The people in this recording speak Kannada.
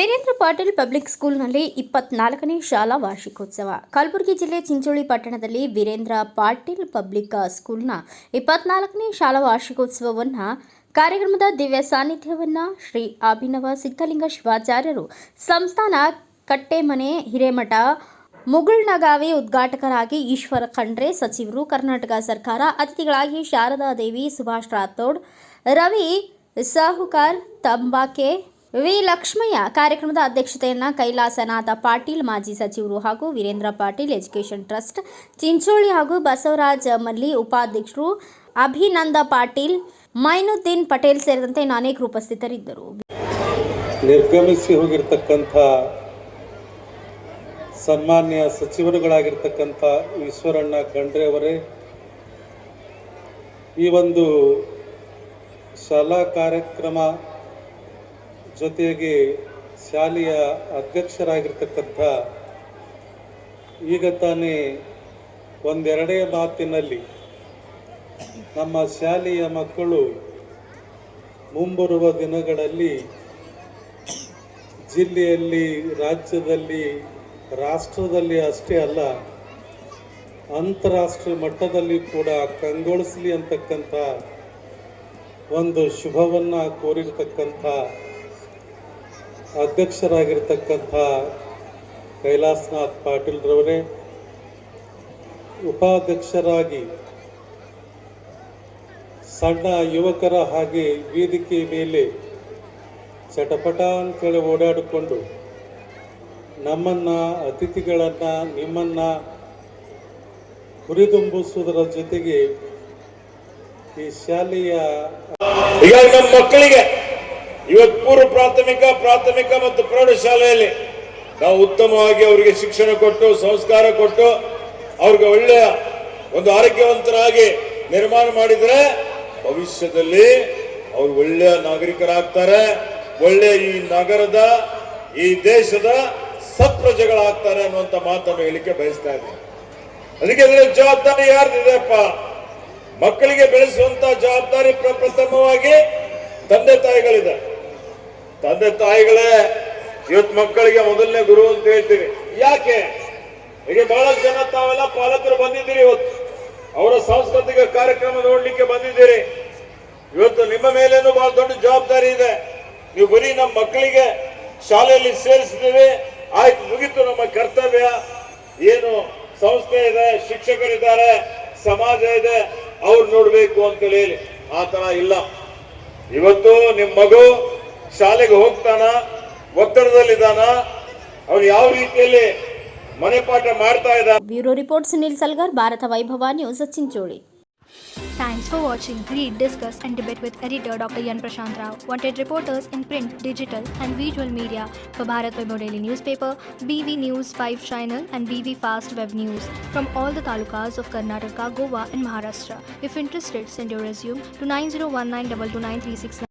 ವೀರೇಂದ್ರ ಪಾಟೀಲ್ ಪಬ್ಲಿಕ್ ಸ್ಕೂಲ್ನಲ್ಲಿ 24ನೇ ಶಾಲಾ ವಾರ್ಷಿಕೋತ್ಸವ. ಕಲಬುರಗಿ ಜಿಲ್ಲೆ ಚಿಂಚೋಳಿ ಪಟ್ಟಣದಲ್ಲಿ ವೀರೇಂದ್ರ ಪಾಟೀಲ್ ಪಬ್ಲಿಕ್ ಸ್ಕೂಲ್ನ 24ನೇ ಶಾಲಾ ವಾರ್ಷಿಕೋತ್ಸವವನ್ನು ಕಾರ್ಯಕ್ರಮದ ದಿವ್ಯ ಸಾನ್ನಿಧ್ಯವನ್ನು ಶ್ರೀ ಅಭಿನವ ಸಿದ್ಧಲಿಂಗ ಶಿವಾಚಾರ್ಯರು ಸಂಸ್ಥಾನ ಕಟ್ಟೆಮನೆ ಹಿರೇಮಠ ಮುಗುಳ್ನಗಾವಿ ಉದ್ಘಾಟಕರಾಗಿ ಈಶ್ವರ ಖಂಡ್ರೆ ಸಚಿವರು, ಕರ್ನಾಟಕ ಸರ್ಕಾರ ಅತಿಥಿಗಳಾಗಿ ಶಾರದಾ ದೇವಿ, ಸುಭಾಷ್ ರಾಥೋಡ್, ರವಿ ಸಾಹುಕಾರ್, ತಂಬಾಕೆ, ವಿ ಲಕ್ಷ್ಮಯ್ಯ. ಕಾರ್ಯಕ್ರಮದ ಅಧ್ಯಕ್ಷತೆಯನ್ನು ಕೈಲಾಸನಾಥ ಪಾಟೀಲ್ ಮಾಜಿ ಸಚಿವರು ಹಾಗೂ ವೀರೇಂದ್ರ ಪಾಟೀಲ್ ಎಜುಕೇಷನ್ ಟ್ರಸ್ಟ್ ಚಿಂಚೋಳಿ ಹಾಗೂ ಬಸವರಾಜ ಮಲ್ಲಿ ಉಪಾಧ್ಯಕ್ಷರು, ಅಭಿನಂದ ಪಾಟೀಲ್, ಮೈನುದ್ದೀನ್ ಪಟೇಲ್ ಸೇರಿದಂತೆ ಅನೇಕರು ಉಪಸ್ಥಿತರಿದ್ದರು. ನಿರ್ಗಮಿಸಿ ಹೋಗಿರತಕ್ಕಂಥ ಸನ್ಮಾನ್ಯ ಸಚಿವರುಗಳಾಗಿರ್ತಕ್ಕಂಥ ಈಶ್ವರಣ್ಣ ಖಂಡ್ರೆ ಅವರೇ, ಈ ಒಂದು ಶಾಲಾ ಕಾರ್ಯಕ್ರಮ ಜೊತೆಗೆ ಶಾಲೆಯ ಅಧ್ಯಕ್ಷರಾಗಿರ್ತಕ್ಕಂಥ ಈಗ ತಾನೇ ಒಂದೆರಡೇ ಮಾತಿನಲ್ಲಿ ನಮ್ಮ ಶಾಲೆಯ ಮಕ್ಕಳು ಮುಂಬರುವ ದಿನಗಳಲ್ಲಿ ಜಿಲ್ಲೆಯಲ್ಲಿ, ರಾಜ್ಯದಲ್ಲಿ, ರಾಷ್ಟ್ರದಲ್ಲಿ ಅಷ್ಟೇ ಅಲ್ಲ ಅಂತಾರಾಷ್ಟ್ರೀಯ ಮಟ್ಟದಲ್ಲಿ ಕೂಡ ಕಂಗೊಳಿಸಲಿ ಅಂತಕ್ಕಂಥ ಒಂದು ಶುಭವನ್ನು ಕೋರಿರ್ತಕ್ಕಂಥ ಅಧ್ಯಕ್ಷರಾಗಿರ್ತಕ್ಕಂಥ ಕೈಲಾಸನಾಥ್ ಪಾಟೀಲ್ರವರೇ, ಉಪಾಧ್ಯಕ್ಷರಾಗಿ ಸಣ್ಣ ಯುವಕರ ಹಾಗೆ ವೇದಿಕೆ ಮೇಲೆ ಚಟಪಟ ಅಂತೇಳಿ ಓಡಾಡಿಕೊಂಡು ನಮ್ಮನ್ನು, ಅತಿಥಿಗಳನ್ನು, ನಿಮ್ಮನ್ನು ಹುರಿದುಂಬಿಸುವುದರ ಜೊತೆಗೆ ಈ ಶಾಲೆಯ ನಮ್ಮ ಮಕ್ಕಳಿಗೆ ಇವತ್ತು ಪೂರ್ವ ಪ್ರಾಥಮಿಕ ಮತ್ತು ಪ್ರೌಢಶಾಲೆಯಲ್ಲಿ ನಾವು ಉತ್ತಮವಾಗಿ ಅವರಿಗೆ ಶಿಕ್ಷಣ ಕೊಟ್ಟು, ಸಂಸ್ಕಾರ ಕೊಟ್ಟು, ಅವ್ರಿಗೆ ಒಳ್ಳೆಯ ಒಂದು ಆರೋಗ್ಯವಂತರಾಗಿ ನಿರ್ಮಾಣ ಮಾಡಿದರೆ ಭವಿಷ್ಯದಲ್ಲಿ ಅವರು ಒಳ್ಳೆಯ ನಾಗರಿಕರಾಗ್ತಾರೆ, ಒಳ್ಳೆಯ ಈ ನಗರದ, ಈ ದೇಶದ ಸತ್ಪ್ರಜೆಗಳಾಗ್ತಾರೆ ಅನ್ನುವಂಥ ಮಾತನ್ನು ಹೇಳಿಕೆ ಬಯಸ್ತಾ ಇದ್ದೀನಿ. ಅದಕ್ಕೆ ಜವಾಬ್ದಾರಿ ಯಾರ್ದಿದೆಪ್ಪ? ಮಕ್ಕಳಿಗೆ ಬೆಳೆಸುವಂತ ಜವಾಬ್ದಾರಿ ಪ್ರಥಮವಾಗಿ ತಂದೆ ತಾಯಿಗಳಿದೆ. ತಂದೆ ತಾಯಿಗಳೇ ಇವತ್ತು ಮಕ್ಕಳಿಗೆ ಮೊದಲನೇ ಗುರು ಅಂತ ಹೇಳ್ತೀವಿ. ಯಾಕೆ? ಈಗ ಬಹಳಷ್ಟು ಜನ ತಾವೆಲ್ಲ ಪಾಲಕರು ಬಂದಿದ್ದೀರಿ, ಇವತ್ತು ಅವರ ಸಾಂಸ್ಕೃತಿಕ ಕಾರ್ಯಕ್ರಮ ನೋಡ್ಲಿಕ್ಕೆ ಬಂದಿದ್ದೀರಿ. ಇವತ್ತು ನಿಮ್ಮ ಮೇಲೇನು ಬಹಳ ದೊಡ್ಡ ಜವಾಬ್ದಾರಿ ಇದೆ. ನೀವು ಬರೀ ನಮ್ಮ ಮಕ್ಕಳಿಗೆ ಶಾಲೆಯಲ್ಲಿ ಸೇರಿಸಿದ್ದೀವಿ, ಆಯ್ತು ಮುಗಿತು ನಮ್ಮ ಕರ್ತವ್ಯ. ಏನು ಸಂಸ್ಥೆ ಇದೆ, ಶಿಕ್ಷಕರಿದ್ದಾರೆ, ಸಮಾಜ ಇದೆ, ಅವ್ರು ನೋಡ್ಬೇಕು ಅಂತ ಹೇಳಿ ಆ ತರ ಇಲ್ಲ. ಇವತ್ತು ನಿಮ್ಮ ಮಗು ಶಾಲೆಗೆ ಹೋಗ್ತಾನ, ಒತ್ತಡದಲ್ಲಿದ್ದಾನ, ಅವ್ರು ಯಾವ ರೀತಿಯಲ್ಲಿ ಮನೆ ಪಾಠ ಮಾಡ್ತಾ ಇದ್ದಾರೆ. ಬ್ಯೂರೋ ರಿಪೋರ್ಟ್ ಸುನಿಲ್ ಸಲ್ಗರ್, ಭಾರತ ವೈಭವ news, Chincholi. Thanks for watching. Read, discuss and debate with editor Dr. Yan Prashant Rao. Wanted reporters in print, digital and visual media for Bharat Vaibhav Daily Newspaper, BV News 5 Channel and BV Fast Web News from all the talukas of Karnataka, Goa and Maharashtra. If interested, send your resume to 9019229369.